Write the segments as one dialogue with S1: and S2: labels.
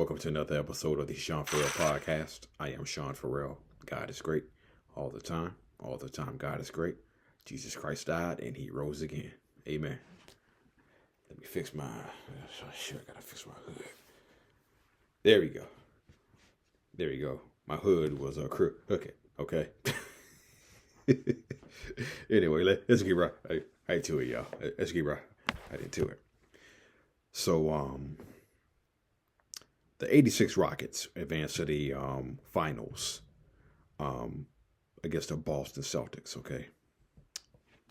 S1: Welcome to another episode of the Sean Farrell Podcast. I am Sean Farrell. God is great all the time. All the time, God is great. Jesus Christ died and he rose again. Amen. Let me fix my... I gotta fix my hood. There we go. There we go. My hood was crooked. Okay. Anyway, let's get right to it, y'all. Let's get right into it. So, the 86 Rockets advanced to the finals against the Boston Celtics, okay?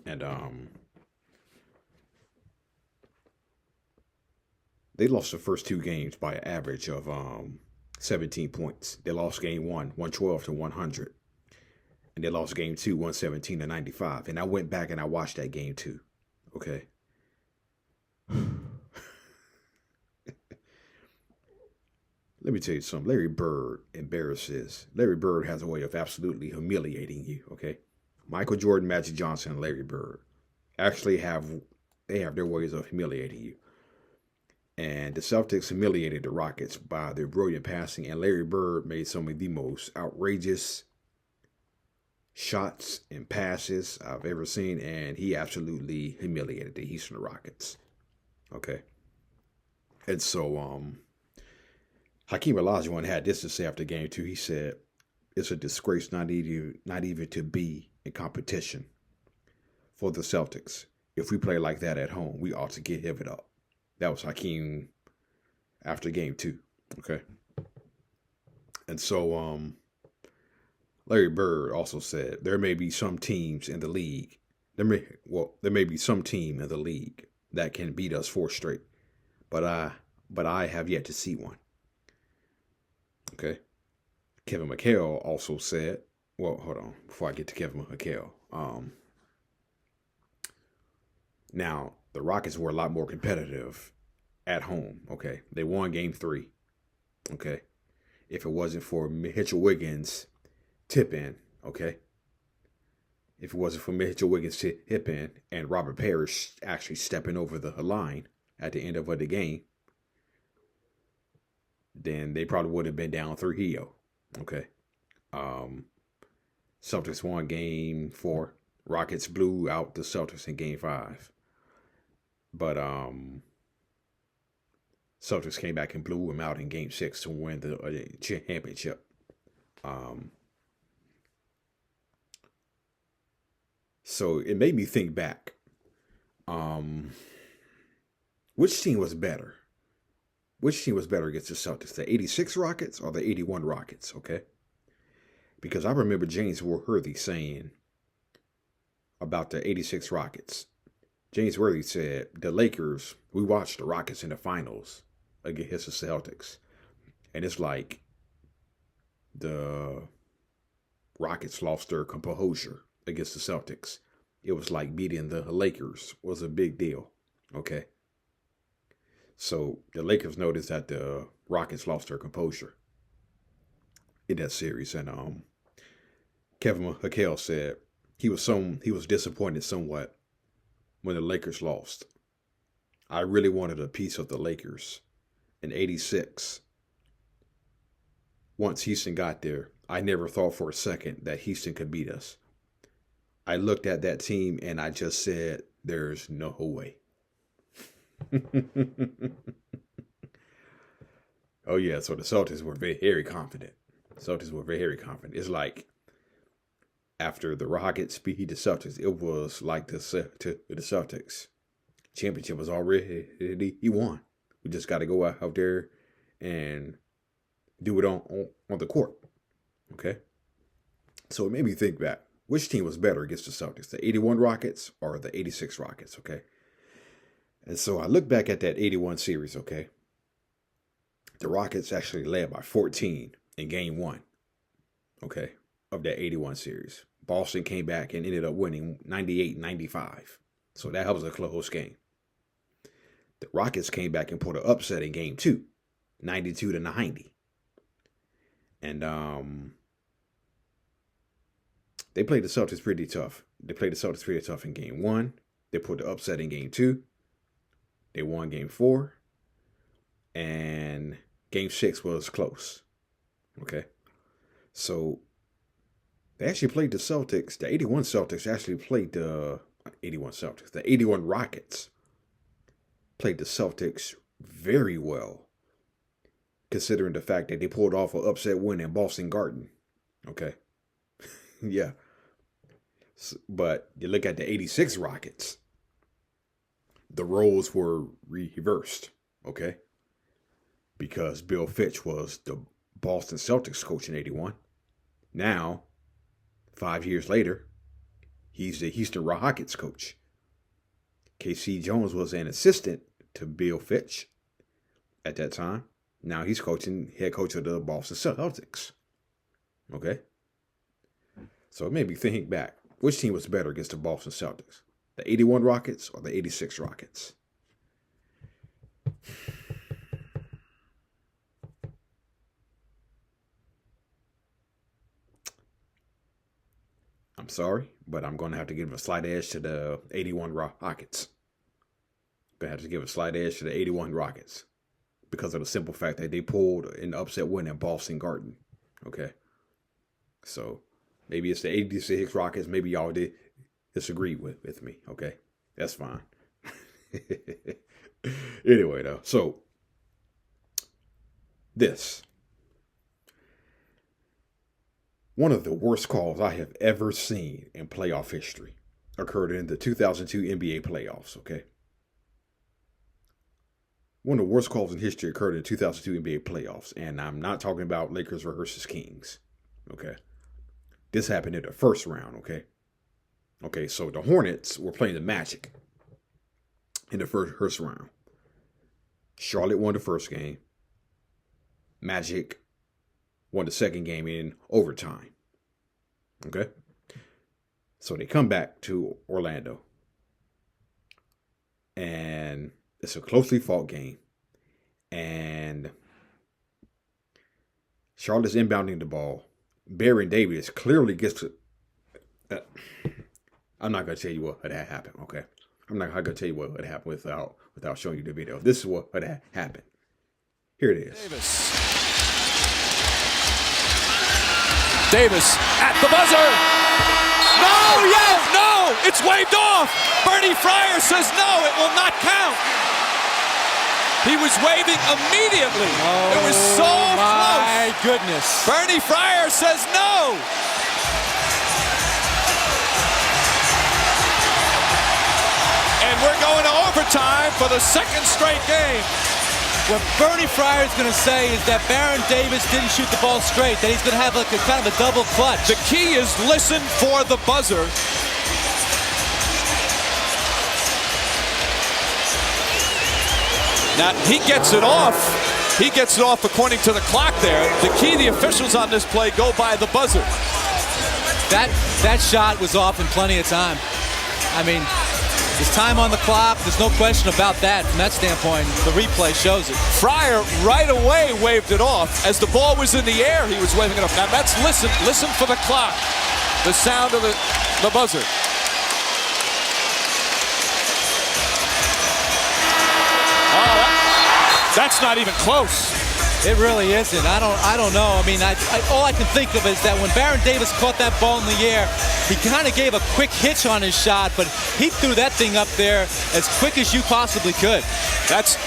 S1: And they lost the first two games by an average of 17 points. They lost game one, 112 to 100. And they lost game two, 117 to 95. And I went back and I watched that game too, okay? Let me tell you something. Larry Bird embarrasses. Larry Bird has a way of absolutely humiliating you, okay? Michael Jordan, Magic Johnson, and Larry Bird actually have their ways of humiliating you. And the Celtics humiliated the Rockets by their brilliant passing, and Larry Bird made some of the most outrageous shots and passes I've ever seen, and he absolutely humiliated the Houston Rockets, okay? And so, Hakeem Olajuwon had this to say after game two. He said, "It's a disgrace not even to be in competition for the Celtics. If we play like that at home, we ought to give it up." That was Hakeem after game two. Okay. And so, Larry Bird also said, there may be some teams in the league. There may be some team in the league that can beat us 4 straight, but I have yet to see one. Okay. Kevin McHale also said, well, hold on, before I get to Kevin McHale. Now, the Rockets were a lot more competitive at home, okay? They won game 3, okay? If it wasn't for Mitchell Wiggins tip-in, okay? If it wasn't for Mitchell Wiggins tip-in and Robert Parrish actually stepping over the line at the end of the game, then they probably would have been down 3-0. Okay. Celtics won game 4. Rockets blew out the Celtics in game 5. But Celtics came back and blew them out in game 6 to win the championship. So it made me think back. Which team was better? Which team was better against the Celtics, the 86 Rockets or the 81 Rockets, okay? Because I remember James Worthy saying about the 86 Rockets. James Worthy said, the Lakers, we watched the Rockets in the finals against the Celtics. And it's like the Rockets lost their composure against the Celtics. It was like beating the Lakers was a big deal, okay? So the Lakers noticed that the Rockets lost their composure in that series, and Kevin McHale said he was disappointed somewhat when the Lakers lost. I really wanted a piece of the Lakers in '86. Once Houston got there, I never thought for a second that Houston could beat us. I looked at that team and I just said, "There's no way." Oh yeah, so the Celtics were very confident. It's like after the Rockets beat the Celtics, it was like the Celtics championship was already won. We just got to go out there and do it on the court. Okay, so it made me think back. Which team was better against the Celtics, the 81 Rockets or the 86 Rockets? Okay. And so I look back at that 81 series, okay? The Rockets actually led by 14 in game 1, okay, of that 81 series. Boston came back and ended up winning 98-95. So that was a close game. The Rockets came back and put an upset in game 2, 92-90. And they played the Celtics pretty tough. In game 1. They put the upset in game 2. They won game 4. And Game 6 was close. Okay. So they actually played the Celtics. The 81 Celtics actually played the 81 Celtics. The 81 Rockets played the Celtics very well, considering the fact that they pulled off an upset win in Boston Garden. Okay. Yeah. But you look at the 86 Rockets, the roles were reversed. Okay. Because Bill Fitch was the Boston Celtics coach in 81. Now, 5 years later, he's the Houston Rockets coach. K.C. Jones was an assistant to Bill Fitch at that time. Now he's head coach of the Boston Celtics. Okay? So it made me think back. Which team was better against the Boston Celtics? The 81 Rockets or the 86 Rockets? I'm sorry, but I'm going to have to give a slight edge to the 81 Rockets. Going to have to give a slight edge to the 81 Rockets because of the simple fact that they pulled an upset win at Boston Garden. Okay? So maybe it's the 86 Rockets. Maybe y'all did disagree with me. Okay? That's fine. Anyway, though. So this. One of the worst calls I have ever seen in playoff history occurred in the 2002 NBA playoffs, okay? One of the worst calls in history occurred in the 2002 NBA playoffs, and I'm not talking about Lakers versus Kings, okay? This happened in the first round, okay? Okay, so the Hornets were playing the Magic in the first round. Charlotte won the first game. Magic won the second game in overtime. Okay? So they come back to Orlando. And it's a closely fought game. And Charlotte's inbounding the ball. Baron Davis clearly gets to... I'm not going to tell you what had happened, okay? I'm not going to tell you what had happened without showing you the video. This is what had happened. Here it is.
S2: Davis at the buzzer. No, yes, no, it's waved off. Bernie Fryer says no, it will not count. He was waving immediately. It was so close.
S3: My goodness.
S2: Bernie Fryer says no. And we're going to overtime for the second straight game.
S3: What Bernie Fryer is going to say is that Baron Davis didn't shoot the ball straight, that he's going to have like a kind of a double clutch.
S2: The key is listen for the buzzer. Now, he gets it off. He gets it off according to the clock there. The key, the officials on this play go by the buzzer.
S3: That shot was off in plenty of time. I mean, there's time on the clock. There's no question about that. From that standpoint, the replay shows it.
S2: Fryer right away waved it off. As the ball was in the air, he was waving it off. Now, that's listen for the clock. The sound of the buzzer. That's not even close.
S3: It really isn't. I don't know. I mean, all I can think of is that when Baron Davis caught that ball in the air, he kind of gave a quick hitch on his shot, but he threw that thing up there as quick as you possibly could.
S2: That's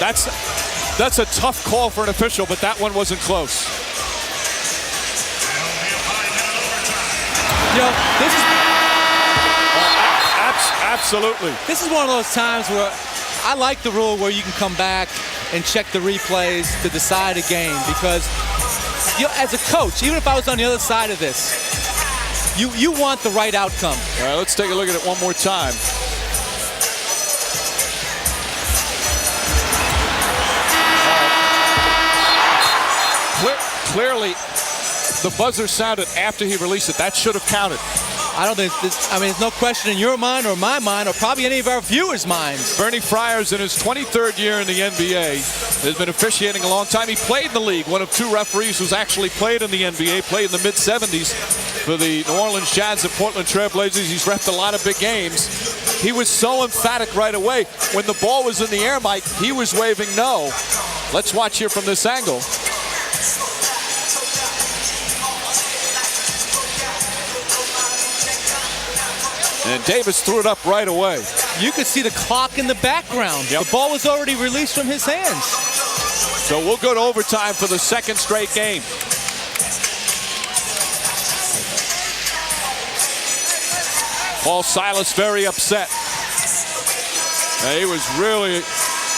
S2: a tough call for an official, but that one wasn't close.
S3: You know, this is
S2: absolutely.
S3: This is one of those times where I like the rule where you can come back and check the replays to decide a game, because as a coach, even if I was on the other side of this, you want the right outcome.
S2: All right, let's take a look at it one more time. Clearly, the buzzer sounded after he released it. That should have counted.
S3: I don't think there's no question in your mind or my mind or probably any of our viewers' minds.
S2: Bernie Fryer's in his 23rd year in the NBA. Has been officiating a long time. He played in the league. One of two referees who's actually played in the NBA. Played in the mid-70s for the New Orleans Jazz and Portland Trail Blazers. He's reffed a lot of big games. He was so emphatic right away. When the ball was in the air, Mike, he was waving no. Let's watch here from this angle. And Davis threw it up right away.
S3: You could see the clock in the background.
S2: Yep.
S3: The ball was already released from his hands.
S2: So we'll go to overtime for the second straight game. Paul Silas very upset. He was really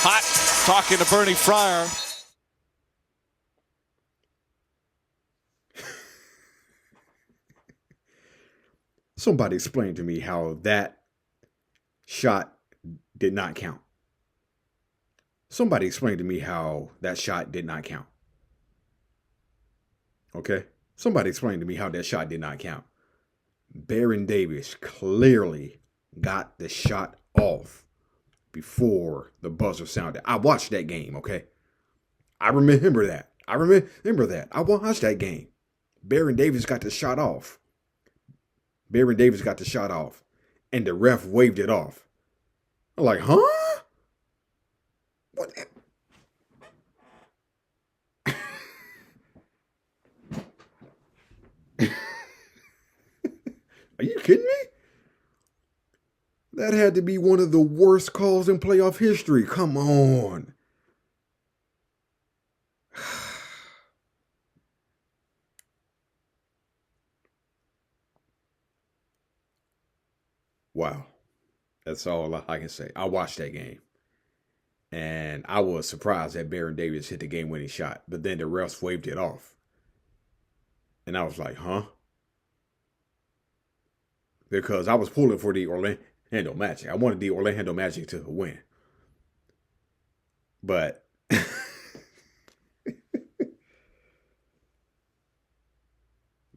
S2: hot talking to Bernie Fryer.
S1: Somebody explain to me how that shot did not count. Somebody explain to me how that shot did not count. Okay? Somebody explain to me how that shot did not count. Baron Davis clearly got the shot off before the buzzer sounded. I watched that game, okay? I remember that. I watched that game. Baron Davis got the shot off. And the ref waved it off. I'm like, huh? What? Are you kidding me? That had to be one of the worst calls in playoff history. Come on. Wow. That's all I can say. I watched that game. And I was surprised that Baron Davis hit the game-winning shot. But then the refs waved it off. And I was like, huh? Because I was pulling for the Orlando Magic. I wanted the Orlando Magic to win. But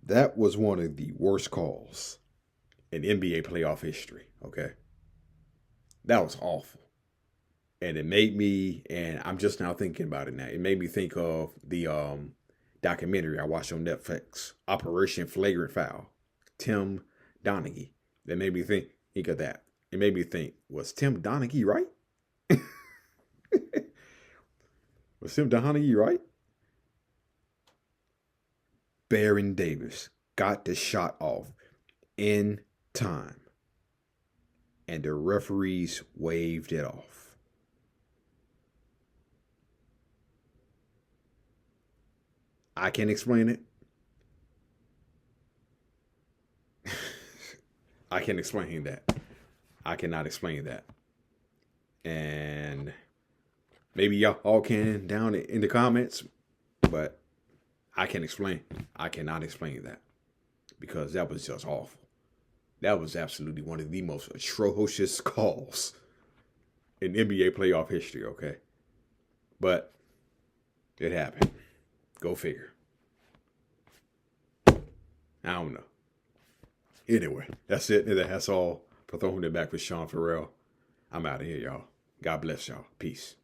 S1: that was one of the worst calls in NBA playoff history, okay? That was awful. And it made me, and I'm just now thinking about it now, it made me think of the documentary I watched on Netflix, Operation Flagrant Foul, Tim Donaghy. That made me think of that. It made me think, was Tim Donaghy right? Was Tim Donaghy right? Baron Davis got the shot off in time. And the referees waved it off. I can't explain it. I can't explain that. I cannot explain that. And maybe y'all all can down in the comments, but I can't explain. I cannot explain that because that was just awful. That was absolutely one of the most atrocious calls in NBA playoff history, okay? But it happened. Go figure. I don't know. Anyway, that's it. That's all for Throwing It Back with Sean Farrell. I'm out of here, y'all. God bless y'all. Peace.